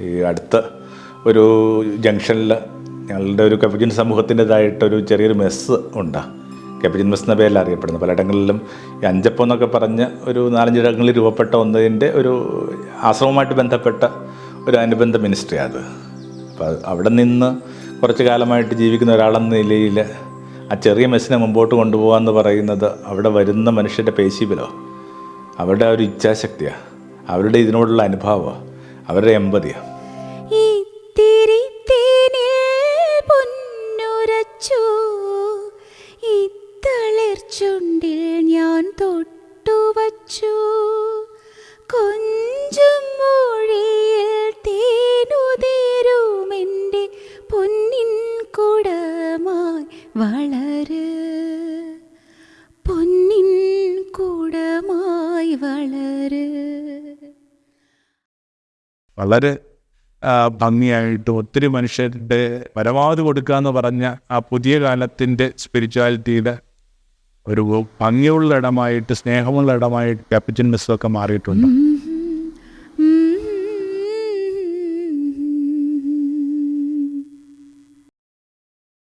ഈ അടുത്ത ഒരു ജംഗ്ഷനിൽ ഞങ്ങളുടെ ഒരു കപ്പുച്ചിൻ സമൂഹത്തിൻ്റെതായിട്ടൊരു ചെറിയൊരു മെസ്സ് ഉണ്ട്. കപ്പുച്ചിൻ മെസ് എന്ന പേരിൽ അറിയപ്പെടുന്നത്. പലയിടങ്ങളിലും ഈ അഞ്ചപ്പം എന്നൊക്കെ പറഞ്ഞ് ഒരു 4-5 ഇടങ്ങളിൽ രൂപപ്പെട്ട ഒന്നതിൻ്റെ ഒരു ആശ്രമവുമായിട്ട് ബന്ധപ്പെട്ട ഒരു അനുബന്ധ മിനിസ്ട്രിയാണ് അത്. അപ്പോൾ അവിടെ നിന്ന് കുറച്ച് കാലമായിട്ട് ജീവിക്കുന്ന ഒരാളെന്ന നിലയിൽ ആ ചെറിയ മെസ്സിനെ മുമ്പോട്ട് കൊണ്ടുപോകാമെന്ന് പറയുന്നത് അവിടെ വരുന്ന മനുഷ്യരുടെ പേശിബലോ, അവരുടെ ആ ഒരു ഇച്ഛാശക്തിയാണ്, അവരുടെ ഇതിനോടുള്ള അനുഭാവമാണ്, അവരുടെ എമ്പതിയാണ്. ചുണ്ടിൽ ഞാൻ തൊട്ടുവച്ചു കൊഞ്ചും മൊഴിയിൽ തേനുതീരുമെൻ്റെ പൊന്നിൻ കുടമായി വളര്, പൊന്നിൻ കുടമായി വളര്. വളരെ ഭംഗിയായിട്ട് ഒത്തിരി മനുഷ്യരുടെ പരമാവധി കൊടുക്കുക എന്ന് പറഞ്ഞ ആ പുതിയ കാലത്തിൻ്റെ സ്പിരിച്വാലിറ്റിയുടെ ഒരു ഭംഗിയുള്ള ഇടമായിട്ട്, സ്നേഹമുള്ള ഇടമായിട്ട് കപ്പുച്ചിൻ മെസ്സൊക്കെ മാറിയിട്ടുണ്ട്.